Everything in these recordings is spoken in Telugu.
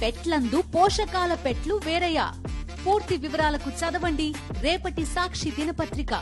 పెట్లందు పోషకాల పెట్లు వేరయ్యా. పూర్తి వివరాలకు చదవండి రేపటి సాక్షి దినపత్రిక.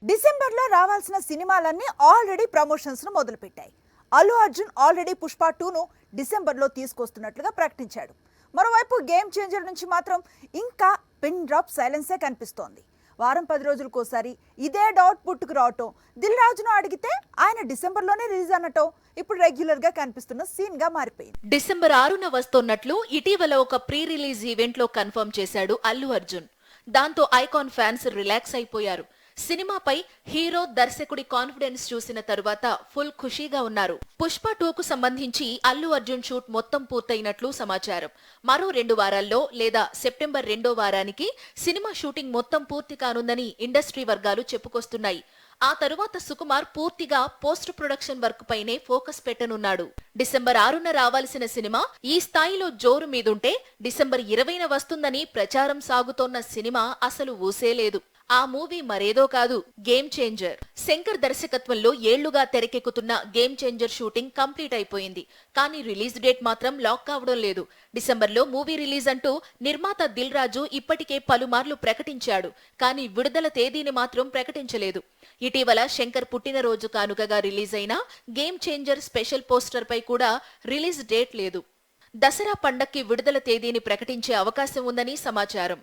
డిసెంబర్ లో రావాల్సిన సినిమాలన్నీ ఆల్రెడీ ప్రమోషన్స్ ను మొదలుపెట్టాయి. అల్లు అర్జున్ ఆల్రెడీ పుష్ప 2ను డిసెంబర్ లో తీసుకొస్తున్నట్లుగా ప్రకటించాడు. మరోవైపు గేమ్ చేంజర్ నుంచి మాత్రం ఇంకా పిన్ డ్రాప్ సైలెన్సే కనిపిస్తోంది. వారం 10 రోజులకోసారి ఇదే డాట్ పుట్టుకు రావటం, దిల్ రాజును అడిగితే ఆయన డిసెంబర్లోనే రిలీజ్ అన్నటం ఇప్పుడు రెగ్యులర్ గా కనిపిస్తున్న సీన్ గా మారిపోయింది. డిసెంబర్ 6న వస్తున్నట్లు ఇటీవల ఒక ప్రీ రిలీజ్ ఈవెంట్ లో కన్ఫర్మ్ చేశాడు అల్లు అర్జున్. దాంతో ఐకాన్ ఫ్యాన్స్ రిలాక్స్ అయిపోయారు. సినిమాపై హీరో దర్శకుడి కాన్ఫిడెన్స్ చూసిన తరువాత ఫుల్ ఖుషీగా ఉన్నారు. పుష్ప 2కు సంబంధించి అల్లు అర్జున్ షూట్ మొత్తం పూర్తయినట్లు సమాచారం. మరో 2 వారాల్లో లేదా సెప్టెంబర్ 2వ వారానికి సినిమా షూటింగ్ మొత్తం పూర్తి కానుందని ఇండస్ట్రీ వర్గాలు చెప్పుకొస్తున్నాయి. ఆ తరువాత సుకుమార్ పూర్తిగా పోస్ట్ ప్రొడక్షన్ వర్క్ పైనే ఫోకస్ పెట్టనున్నాడు. డిసెంబర్ 6న రావాల్సిన సినిమా ఈ స్థాయిలో జోరు మీదుంటే డిసెంబర్ 20న వస్తుందని ప్రచారం సాగుతోన్న సినిమా అసలు ఊసేలేదు. ఆ మూవీ మరేదో కాదు, గేమ్ చేంజర్. శంకర్ దర్శకత్వంలో ఏళ్లుగా తెరకెక్కుతున్న గేమ్ చేంజర్ షూటింగ్ కంప్లీట్ అయిపోయింది. కానీ రిలీజ్ డేట్ మాత్రం లాక్ కావడం లేదు. డిసెంబర్లో మూవీ రిలీజ్ అంటూ నిర్మాత దిల్ రాజు ఇప్పటికే పలుమార్లు ప్రకటించాడు. కానీ విడుదల తేదీని మాత్రం ప్రకటించలేదు. ఇటీవల శంకర్ పుట్టినరోజు కానుకగా రిలీజ్ అయిన గేమ్ చేంజర్ స్పెషల్ పోస్టర్ పై కూడా రిలీజ్ డేట్ లేదు. దసరా పండక్కి విడుదల తేదీని ప్రకటించే అవకాశం ఉందని సమాచారం.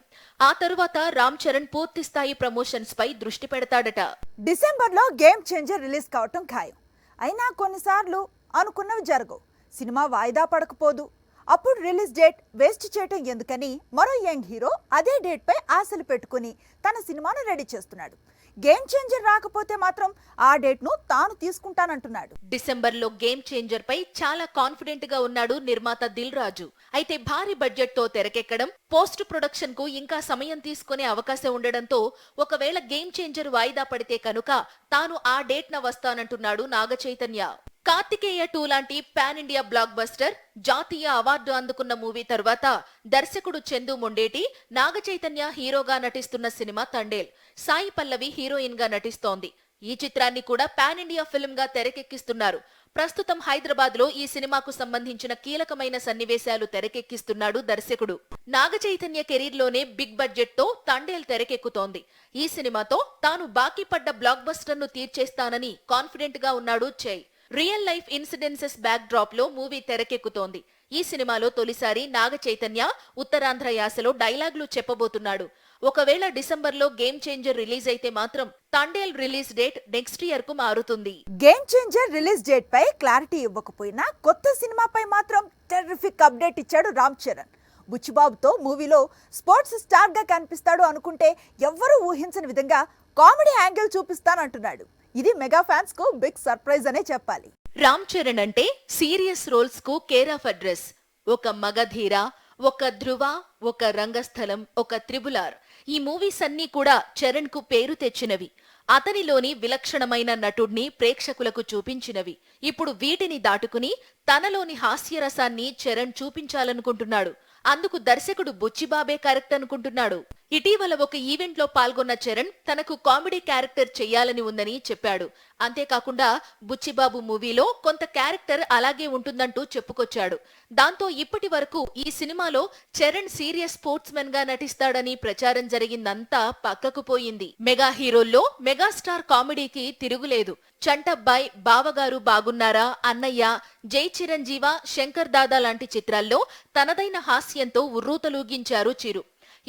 ఆ తరువాత రామ్ చరణ్ పూర్తి స్థాయి ప్రమోషన్స్ పై దృష్టి పెడతాడట. డిసెంబర్ లో గేమ్ చేంజర్ రిలీజ్ కావటం ఖాయం. అయినా కొన్నిసార్లు అనుకున్నవి జరగవు. సినిమా వాయిదా పడకపోదు. అప్పుడు రిలీజ్ డేట్ వేస్ట్ చేయటం ఎందుకని మరో యంగ్ హీరో అదే డేట్ పై ఆశలు పెట్టుకుని తన సినిమాను రెడీ చేస్తున్నాడు. గేమ్ చేంజర్ రాకపోతే మాత్రం ఆ డేట్ ను తాను తీసుకుంటానంటున్నాడు. డిసెంబర్ లో గేమ్ చేంజర్ పై చాలా కాన్ఫిడెంట్ గా ఉన్నాడు నిర్మాత దిల్ రాజు. అయితే భారీ బడ్జెట్ తో తెరకెక్కడం, పోస్ట్ ప్రొడక్షన్ కు ఇంకా సమయం తీసుకునే అవకాశం ఉండడంతో ఒకవేళ గేమ్ చేంజర్ వాయిదా పడితే కనుక తాను ఆ డేట్ న వస్తానంటున్నాడు నాగ చైతన్య. కార్తికేయ 2 లాంటి పాన్ ఇండియా బ్లాక్ బస్టర్, జాతీయ అవార్డు అందుకున్న మూవీ తర్వాత దర్శకుడు చందు మొండేటి, నాగ చైతన్య హీరోగా నటిస్తున్న సినిమా తండేల్. సాయి పల్లవి హీరోయిన్ గా నటిస్తోంది. ఈ చిత్రాన్ని కూడా పాన్ ఇండియా ఫిల్మ్ గా తెరకెక్కిస్తున్నారు. ప్రస్తుతం హైదరాబాద్ లో ఈ సినిమాకు సంబంధించిన కీలకమైన సన్నివేశాలు తెరకెక్కిస్తున్నాడు దర్శకుడు. నాగ చైతన్య కెరీర్ లోనే బిగ్ బడ్జెట్ తో తండేల్ తెరకెక్కుతోంది. ఈ సినిమాతో తాను బాకీ పడ్డ బ్లాక్ బస్టర్ ను తీర్చేస్తానని కాన్ఫిడెంట్ గా ఉన్నాడు చై. Real life incidences back drop లో మూవీ తెరకెక్కుతోంది. ఈ సినిమాలో తొలిసారి నాగ చైతన్య ఉత్తరాంధ్ర యాసలో డైలాగులు చెప్పబోతున్నాడు. ఒకవేళ డిసెంబర్ లో గేమ్ చేంజర్ రిలీజ్ అయితే మాత్రం Thandel release date next year కు మారుతుంది. గేమ్ చేంజర్ రిలీజ్ డేట్ పై క్లారిటీ ఇవ్వకపోయినా కొత్త సినిమాపై మాత్రం టెర్రిఫిక్ అప్డేట్ ఇచ్చాడు రామ్ చరణ్. బుచ్చిబాబుతో మూవీలో స్పోర్ట్స్ స్టార్ గా కనిపిస్తాడు అనుకుంటే ఎవ్వరూ ఊహించని విధంగా కామెడీ యాంగిల్ చూపిస్తానంటున్నాడు. ఇది మెగా ఫ్యాన్స్ కు బిగ్ సర్ప్రైజ్ అనే చెప్పాలి. రామ్ చరణ్ అంటే సీరియస్ రోల్స్ కు కేర్ ఆఫ్ అడ్రస్. ఒక మగధీర, ఒక ధ్రువ, ఒక రంగస్థలం, ఒక త్రిబులార్. ఈ మూవీస్ అన్నీ కూడా చరణ్ కు పేరు తెచ్చినవి. అతనిలోని విలక్షణమైన నటుడిని ప్రేక్షకులకు చూపించినవి. ఇప్పుడు వీటిని దాటుకుని తనలోని హాస్యరసాన్ని చరణ్ చూపించాలనుకుంటున్నాడు. అందుకు దర్శకుడు బుచ్చిబాబే కరెక్ట్ అనుకుంటున్నాడు. ఇటీవల ఒక ఈవెంట్ లో పాల్గొన్న చరణ్ తనకు కామెడీ క్యారెక్టర్ చెయ్యాలని ఉందని చెప్పాడు. అంతేకాకుండా బుచ్చిబాబు మూవీలో కొంత క్యారెక్టర్ అలాగే ఉంటుందంటూ చెప్పుకొచ్చాడు. దాంతో ఇప్పటి వరకు ఈ సినిమాలో చరణ్ సీరియస్ స్పోర్ట్స్ మెన్ గా నటిస్తాడని ప్రచారం జరిగిందంతా పక్కకు పోయింది. మెగా హీరోల్లో మెగాస్టార్ కామెడీకి తిరుగులేదు. చంటబ్బాయ్, బావగారు బాగున్నారా, అన్నయ్య, జై చిరంజీవ, శంకర్ దాదా లాంటి చిత్రాల్లో తనదైన హాస్యంతో ఉర్రూతలూగించారు చిరు.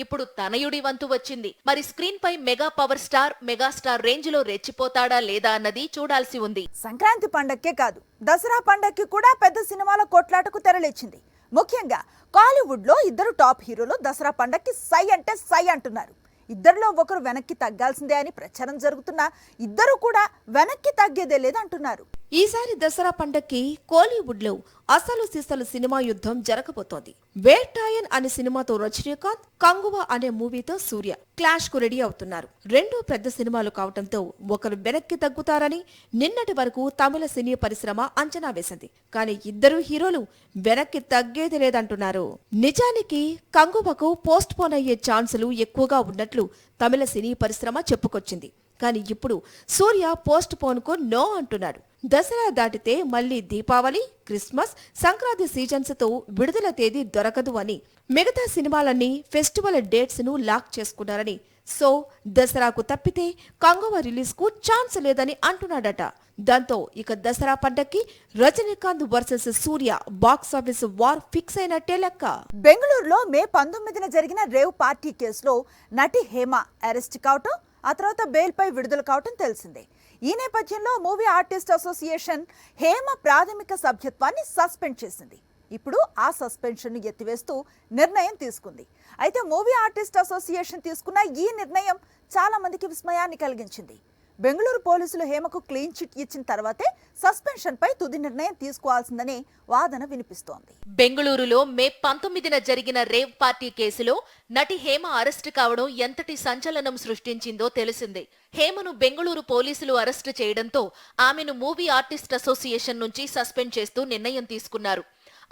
ఇప్పుడు తనయుడి వంతు వచ్చింది. మరి స్క్రీన్ పై mega power star, megastar range లో రెచ్చిపోతాడా లేదా అన్నది చూడాల్సి ఉంది. సంక్రాంతి పండక్కే కాదు, దసరా పండక్కి కూడా పెద్ద సినిమాల కొట్లాటకు తెరలేచింది. ముఖ్యంగా కాలీవుడ్ లో ఇద్దరు టాప్ హీరోలు దసరా పండక్కి సై అంటే సై అంటున్నారు. ఇద్దరిలో ఒకరు వెనక్కి తగ్గాల్సిందే అని ప్రచారం జరుగుతున్నా ఇద్దరు కూడా వెనక్కి తగ్గేదే లేదంటున్నారు. ఈసారి దసరా పండక్కి కోలీవుడ్ లో అసలు సిసలు సినిమా యుద్ధం జరగబోతోంది. వేటాయన్ అనే సినిమాతో రజనీకాంత్, కంగువా అనే మూవీతో సూర్య క్లాష్ కు రెడీ అవుతున్నారు. రెండు పెద్ద సినిమాలు కావటంతో ఒకరు వెనక్కి తగ్గుతారని నిన్నటి వరకు తమిళ సినీ పరిశ్రమ అంచనా వేసింది. కానీ ఇద్దరు హీరోలు వెనక్కి తగ్గేది లేదంటున్నారు. నిజానికి కంగువకు పోస్ట్ పోన్ అయ్యే ఛాన్సులు ఎక్కువగా ఉన్నట్లు తమిళ సినీ పరిశ్రమ చెప్పుకొచ్చింది. కానీ ఇప్పుడు సూర్య పోస్ట్ పోన్ కు నో అంటున్నాడు. దసరా దాటితే మళ్లీ దీపావళి, క్రిస్మస్, సంక్రాంతి సీజన్స్ తో విడుదల తేదీ దొరకదు అని మిగతా సినిమాలన్నీ ఫెస్టివల్ డేట్స్ ను లాక్ చేసుకున్నారని, సో దసరాకు తప్పితే కంగువ రిలీజ్ కు ఛాన్స్ లేదని అంటున్నాడట. దాంతో ఇక దసరా పండక్కి రజనీకాంత్ వర్సెస్ సూర్య బాక్సాఫీస్ వార్ ఫిక్స్ అయినట్టే లెక్క. బెంగళూరులో మే 19న జరిగిన రేవ్ పార్టీ కేసులో నటి హేమ అరెస్ట్ కావటం, ఆ తర్వాత బెయిల్పై విడుదల కావటం తెలిసిందే. ఈ నేపథ్యంలో మూవీ ఆర్టిస్ట్ అసోసియేషన్ హేమ ప్రాథమిక సభ్యత్వాన్ని సస్పెండ్ చేసింది. ఇప్పుడు ఆ సస్పెన్షన్ ఎత్తివేస్తూ నిర్ణయం తీసుకుంది. అయితే మూవీ ఆర్టిస్ట్ అసోసియేషన్ తీసుకున్న ఈ నిర్ణయం చాలా మందికి విస్మయాన్ని కలిగించింది. బెంగళూరు పోలీసులు హేమకు క్లీన్ చిట్ ఇచ్చిన తర్వాతే సస్పెన్షన్ పై తుది నిర్ణయం తీసుకోవాల్సిందనే వాదన వినిపిస్తోంది. బెంగళూరులో మే 19న జరిగిన రేవ్ పార్టీ కేసులో నటి హేమ అరెస్టు కావడం ఎంతటి సంచలనం సృష్టించిందో తెలిసిందే. హేమను బెంగళూరు పోలీసులు అరెస్టు చేయడంతో ఆమెను మూవీ ఆర్టిస్ట్ అసోసియేషన్ నుంచి సస్పెండ్ చేస్తూ నిర్ణయం తీసుకున్నారు.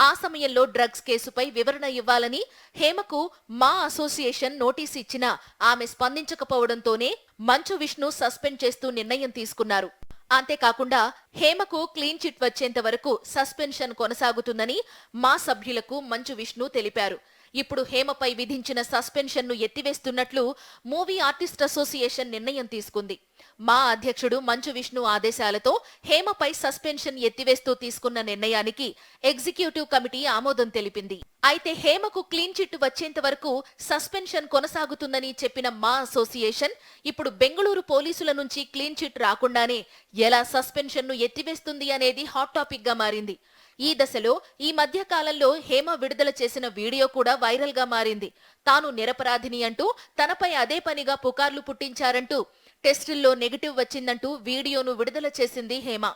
ఆ సమయంలో డ్రగ్స్ కేసుపై వివరణ ఇవ్వాలని హేమకు మా అసోసియేషన్ నోటీసు ఇచ్చినా ఆమె స్పందించకపోవడంతోనే మంచు విష్ణు సస్పెండ్ చేస్తూ నిర్ణయం తీసుకున్నారు. అంతేకాకుండా హేమకు క్లీన్ చిట్ వచ్చేంత వరకు సస్పెన్షన్ కొనసాగుతుందని మా సభ్యులకు మంచు విష్ణు తెలిపారు. ఇప్పుడు హేమపై విధించిన సస్పెన్షన్ ను ఎత్తివేస్తున్నట్లు మూవీ ఆర్టిస్ట్ అసోసియేషన్ నిర్ణయం తీసుకుంది. మా అధ్యక్షుడు మంచు విష్ణు ఆదేశాలతో హేమపై సస్పెన్షన్ ఎత్తివేస్తూ తీసుకున్న నిర్ణయానికి ఎగ్జిక్యూటివ్ కమిటీ ఆమోదం తెలిపింది. అయితే హేమకు క్లీన్ చిట్ వచ్చేంత వరకు సస్పెన్షన్ కొనసాగుతుందని చెప్పిన మా అసోసియేషన్ ఇప్పుడు బెంగళూరు పోలీసుల నుంచి క్లీన్ చిట్ రాకుండానే ఎలా సస్పెన్షన్ ను ఎత్తివేస్తుంది అనేది హాట్ టాపిక్ గా మారింది. ఈ దశలో ఈ మధ్య కాలంలో హేమ విడుదల చేసిన వీడియో కూడా వైరల్ గా మారింది. తాను నిరపరాధిని అంటూ తనపై అదే పనిగా పుకార్లు పుట్టించారంటూ, టెస్టుల్లో నెగిటివ్ వచ్చిందంటూ వీడియోను విడుదల చేసింది హేమ.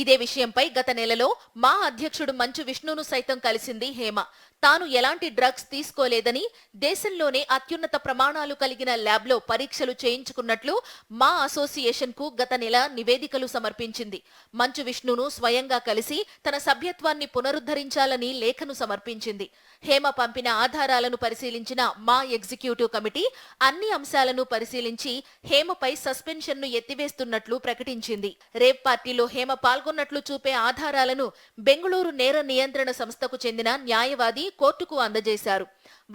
ఇదే విషయంపై గత నెలలో మా అధ్యక్షుడు మంచు విష్ణును సైతం కలిసింది హేమ. తాను ఎలాంటి డ్రగ్స్ తీసుకోలేదని, దేశంలోనే అత్యున్నత ప్రమాణాలు కలిగిన ల్యాబ్లో పరీక్షలు చేయించుకున్నట్లు మా అసోసియేషన్ కు గత నెల నివేదికలు సమర్పించింది. మంచు విష్ణును స్వయంగా కలిసి తన సభ్యత్వాన్ని పునరుద్ధరించాలని లేఖను సమర్పించింది. హేమ పంపిన ఆధారాలను పరిశీలించిన మా ఎగ్జిక్యూటివ్ కమిటీ అన్ని అంశాలను పరిశీలించి హేమపై సస్పెన్షన్ ను ఎత్తివేస్తున్నట్లు ప్రకటించింది. రేవ్ పార్టీలో హేమ పాల్గొన్నట్లు చూపే ఆధారాలను బెంగళూరు నేర నియంత్రణ సంస్థకు చెందిన న్యాయవాది కోర్టుకు అందజేశారు.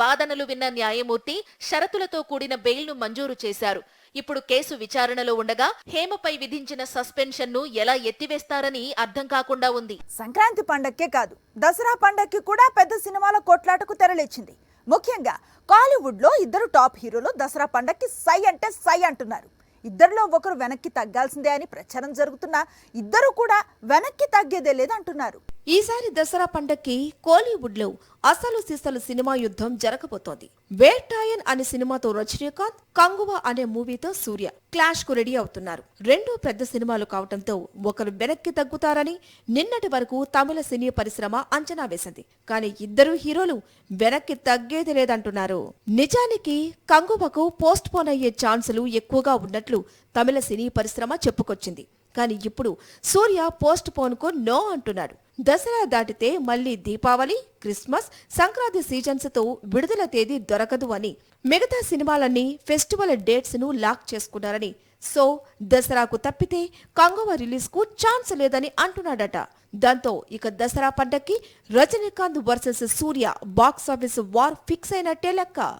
వాదనలు విన్న న్యాయమూర్తి షరతులతో కూడిన బెయిల్ను మంజూరు చేశారు. ఇప్పుడు కేసు విచారణలో ఉండగా హేమపై విధించిన సస్పెన్షన్ ను ఎలా ఎత్తివేస్తారని అర్థం కాకుండా ఉంది. సంక్రాంతి పండక్కే కాదు, దసరా పండక్కి కూడా పెద్ద సినిమాల కొట్లాటకు తెరలేచింది. ముఖ్యంగా కాలీవుడ్ లో ఇద్దరు టాప్ హీరోలు దసరా పండక్కి సై అంటే సై అంటున్నారు. ఇద్దరిలో ఒకరు వెనక్కి తగ్గాల్సిందే అని ప్రచారం జరుగుతున్నా ఇద్దరు కూడా వెనక్కి తగ్గేదే లేదంటున్నారు. ఈసారి దసరా పండక్కి కోలీవుడ్ లో అసలు సిసలు సినిమా యుద్ధం జరగబోతోంది. వేటాయన్ అనే సినిమాతో రజనీకాంత్, కంగువ అనే మూవీతో సూర్య క్లాష్ కు రెడీ అవుతున్నారు. రెండూ పెద్ద సినిమాలు కావటంతో ఒకరు వెనక్కి తగ్గుతారని నిన్నటి వరకు తమిళ సినీ పరిశ్రమ అంచనా వేసింది. కానీ ఇద్దరు హీరోలు వెనక్కి తగ్గేది లేదంటున్నారు. నిజానికి కంగువకు పోస్ట్ పోన్ అయ్యే ఛాన్సులు ఎక్కువగా ఉన్నట్లు తమిళ సినీ పరిశ్రమ చెప్పుకొచ్చింది. కానీ ఇప్పుడు సూర్య పోస్ట్ పోన్ కు నో అంటున్నాడు. దసరా దాటితే మళ్లీ దీపావళి, క్రిస్మస్, సంక్రాంతి సీజన్స్ తో విడుదల తేదీ దొరకదు అని మిగతా సినిమాలన్నీ ఫెస్టివల్ డేట్స్ ను లాక్ చేసుకున్నారని, సో దసరాకు తప్పితే కంగువ రిలీజ్ కు ఛాన్స్ లేదని అంటున్నాడట. దాంతో ఇక దసరా పండక్కి రజనీకాంత్ వర్సెస్ సూర్య బాక్సాఫీస్ వార్ ఫిక్స్ అయినట్టే లెక్క.